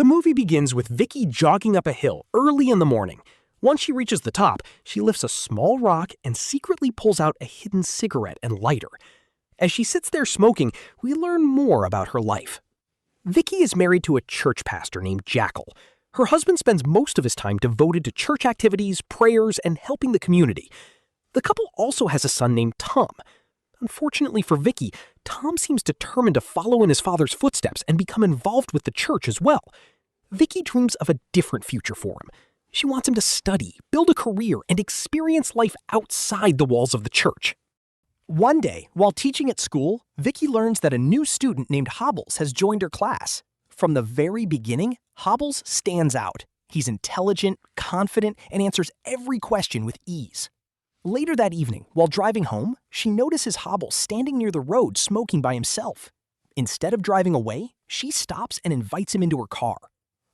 The movie begins with Vicky jogging up a hill early in the morning. Once she reaches the top, she lifts a small rock and secretly pulls out a hidden cigarette and lighter. As she sits there smoking, we learn more about her life. Vicky is married to a church pastor named Jackal. Her husband spends most of his time devoted to church activities, prayers, and helping the community. The couple also has a son named Tom. Unfortunately for Vicky, Tom seems determined to follow in his father's footsteps and become involved with the church as well. Vicky dreams of a different future for him. She wants him to study, build a career, and experience life outside the walls of the church. One day, while teaching at school, Vicky learns that a new student named Hobbles has joined her class. From the very beginning, Hobbles stands out. He's intelligent, confident, and answers every question with ease. Later that evening, while driving home, she notices Hobbles standing near the road smoking by himself. Instead of driving away, she stops and invites him into her car.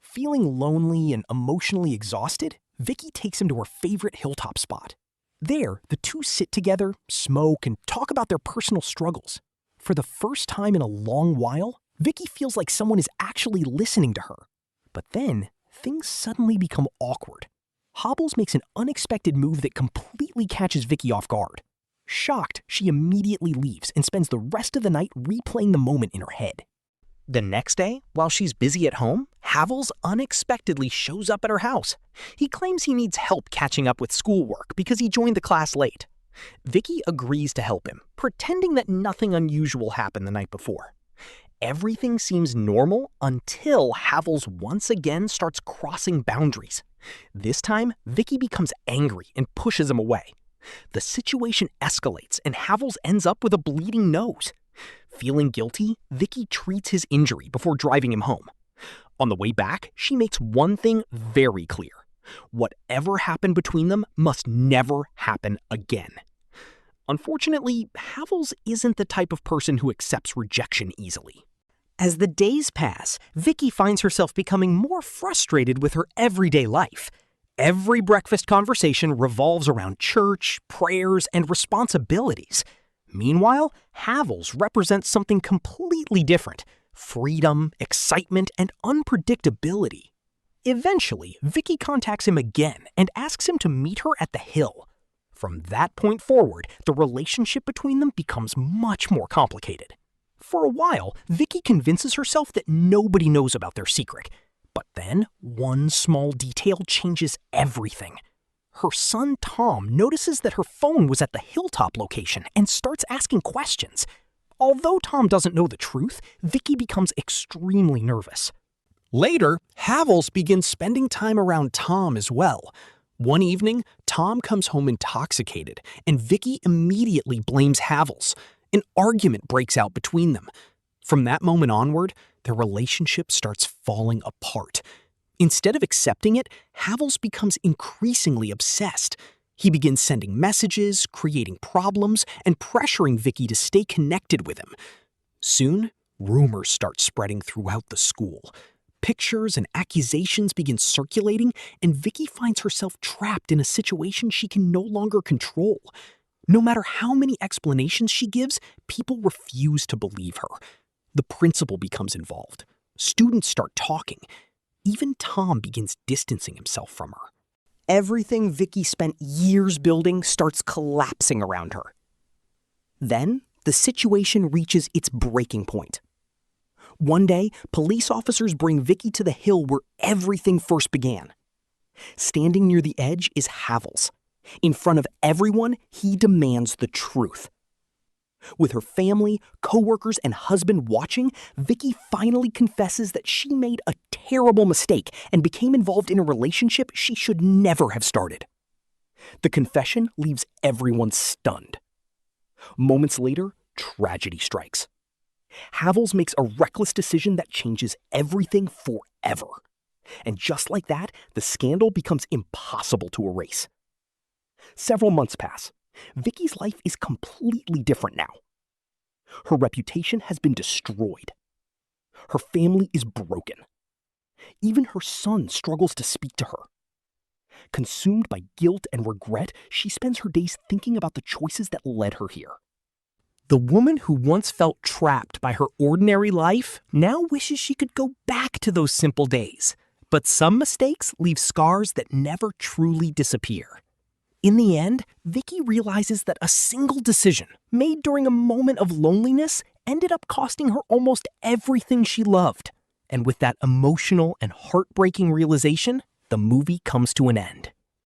Feeling lonely and emotionally exhausted, Vicky takes him to her favorite hilltop spot. There, the two sit together, smoke, and talk about their personal struggles. For the first time in a long while, Vicky feels like someone is actually listening to her. But then, things suddenly become awkward. Hobbles makes an unexpected move that completely catches Vicky off guard. Shocked, she immediately leaves and spends the rest of the night replaying the moment in her head. The next day, while she's busy at home, Havels unexpectedly shows up at her house. He claims he needs help catching up with schoolwork because he joined the class late. Vicky agrees to help him, pretending that nothing unusual happened the night before. Everything seems normal until Havels once again starts crossing boundaries. This time, Vicky becomes angry and pushes him away. The situation escalates and Havels ends up with a bleeding nose. Feeling guilty, Vicky treats his injury before driving him home. On the way back, she makes one thing very clear. Whatever happened between them must never happen again. Unfortunately, Havels isn't the type of person who accepts rejection easily. As the days pass, Vicky finds herself becoming more frustrated with her everyday life. Every breakfast conversation revolves around church, prayers, and responsibilities. Meanwhile, Havels represents something completely different: freedom, excitement, and unpredictability. Eventually, Vicky contacts him again and asks him to meet her at the hill. From that point forward, the relationship between them becomes much more complicated. For a while, Vicky convinces herself that nobody knows about their secret. But then, one small detail changes everything. Her son Tom notices that her phone was at the hilltop location and starts asking questions. Although Tom doesn't know the truth, Vicky becomes extremely nervous. Later, Havels begins spending time around Tom as well. One evening, Tom comes home intoxicated, and Vicky immediately blames Havels. An argument breaks out between them. From that moment onward, their relationship starts falling apart. Instead of accepting it, Havels becomes increasingly obsessed. He begins sending messages, creating problems, and pressuring Vicky to stay connected with him. Soon, rumors start spreading throughout the school. Pictures and accusations begin circulating, and Vicky finds herself trapped in a situation she can no longer control. No matter how many explanations she gives, people refuse to believe her. The principal becomes involved. Students start talking. Even Tom begins distancing himself from her. Everything Vicky spent years building starts collapsing around her. Then, the situation reaches its breaking point. One day, police officers bring Vicky to the hill where everything first began. Standing near the edge is Havels. In front of everyone, he demands the truth. With her family, coworkers, and husband watching, Vicky finally confesses that she made a terrible mistake and became involved in a relationship she should never have started. The confession leaves everyone stunned. Moments later, tragedy strikes. Havels makes a reckless decision that changes everything forever. And just like that, the scandal becomes impossible to erase. Several months pass. Vicky's life is completely different now. Her reputation has been destroyed. Her family is broken. Even her son struggles to speak to her. Consumed by guilt and regret, she spends her days thinking about the choices that led her here. The woman who once felt trapped by her ordinary life now wishes she could go back to those simple days. But some mistakes leave scars that never truly disappear. In the end, Vicky realizes that a single decision made during a moment of loneliness ended up costing her almost everything she loved. And with that emotional and heartbreaking realization, the movie comes to an end.